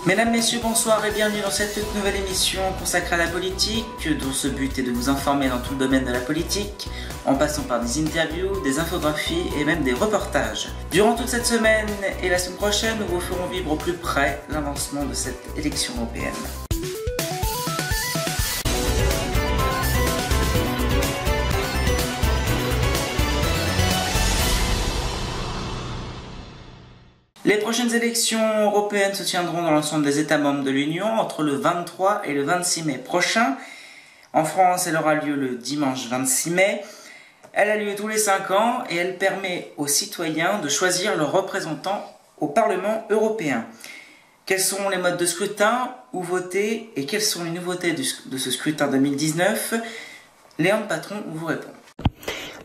Mesdames, Messieurs, bonsoir et bienvenue dans cette toute nouvelle émission consacrée à la politique, dont ce but est de vous informer dans tout le domaine de la politique, en passant par des interviews, des infographies et même des reportages. Durant toute cette semaine et la semaine prochaine, nous vous ferons vivre au plus près l'avancement de cette élection européenne. Les prochaines élections européennes se tiendront dans l'ensemble des États membres de l'Union entre le 23 et le 26 mai prochain. En France, elle aura lieu le dimanche 26 mai. Elle a lieu tous les 5 ans et elle permet aux citoyens de choisir leurs représentants au Parlement européen. Quels sont les modes de scrutin, où voter et quelles sont les nouveautés de ce scrutin 2019 ? Léon Patron vous répond.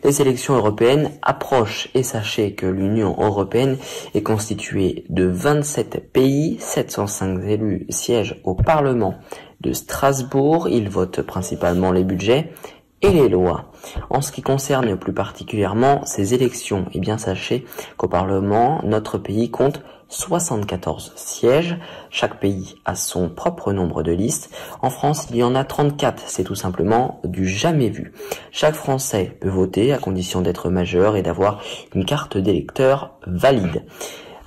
Les élections européennes approchent et sachez que l'Union européenne est constituée de 27 pays, 705 élus siègent au Parlement de Strasbourg, ils votent principalement les budgets et les lois. En ce qui concerne plus particulièrement ces élections, eh bien sachez qu'au Parlement, notre pays compte 74 sièges, chaque pays a son propre nombre de listes. En France, il y en a 34, c'est tout simplement du jamais vu. Chaque Français peut voter à condition d'être majeur et d'avoir une carte d'électeur valide.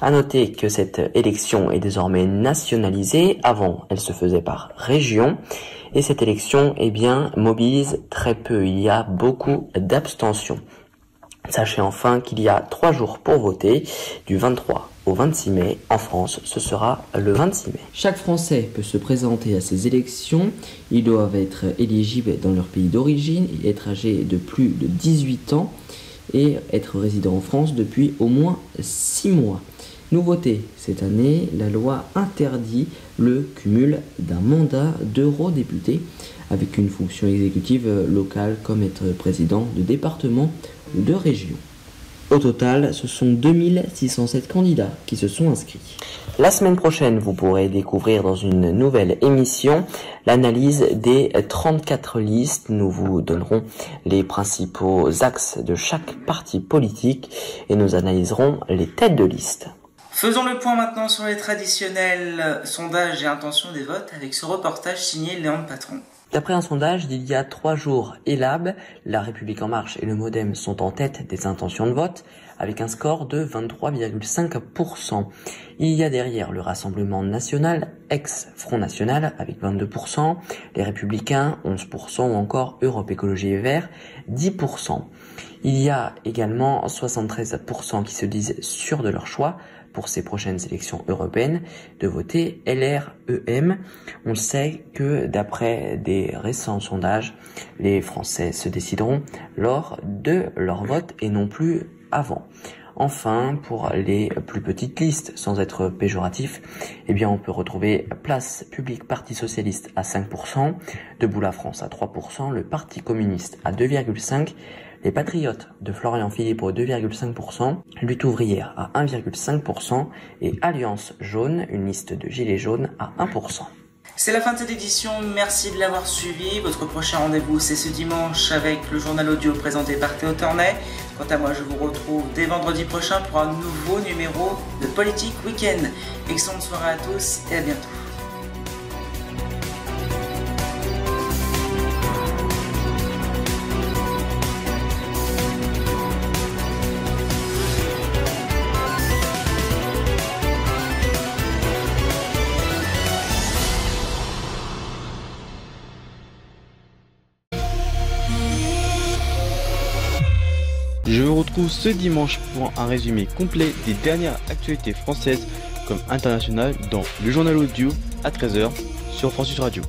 À noter que cette élection est désormais nationalisée, avant elle se faisait par région, et cette élection, eh bien, mobilise très peu, il y a beaucoup d'abstention. Sachez enfin qu'il y a 3 jours pour voter, du 23 au 26 mai. En France, ce sera le 26 mai. Chaque Français peut se présenter à ces élections. Ils doivent être éligibles dans leur pays d'origine, être âgés de plus de 18 ans et être résidents en France depuis au moins 6 mois. Nouveauté, cette année, la loi interdit le cumul d'un mandat d'eurodéputé avec une fonction exécutive locale comme être président de département ou de région. Au total, ce sont 2607 candidats qui se sont inscrits. La semaine prochaine, vous pourrez découvrir dans une nouvelle émission l'analyse des 34 listes. Nous vous donnerons les principaux axes de chaque parti politique et nous analyserons les têtes de liste. Faisons le point maintenant sur les traditionnels sondages et intentions des votes avec ce reportage signé Léon Patron. D'après un sondage d'il y a 3 jours, ELAB, La République En Marche et le MoDem sont en tête des intentions de vote avec un score de 23,5%. Il y a derrière le Rassemblement National, ex-Front National avec 22%, les Républicains 11% ou encore Europe Écologie et Verts 10%. Il y a également 73% qui se disent sûrs de leur choix pour ces prochaines élections européennes de voter LREM. On sait que d'après des récents sondages, les Français se décideront lors de leur vote et non plus avant. Enfin, pour les plus petites listes, sans être péjoratif, eh bien on peut retrouver Place Publique Parti Socialiste à 5%, Debout la France à 3%, le Parti Communiste à 2,5%, les Patriotes de Florian Philippot 2,5%, Lutte ouvrière à 1,5% et Alliance jaune, une liste de gilets jaunes à 1%. C'est la fin de cette édition, merci de l'avoir suivi. Votre prochain rendez-vous c'est ce dimanche avec le journal audio présenté par Théo Tornet. Quant à moi, je vous retrouve dès vendredi prochain pour un nouveau numéro de Politique Week-end. Excellente soirée à tous et à bientôt. Je vous retrouve ce dimanche pour un résumé complet des dernières actualités françaises comme internationales dans le journal audio à 13h sur Francis Radio.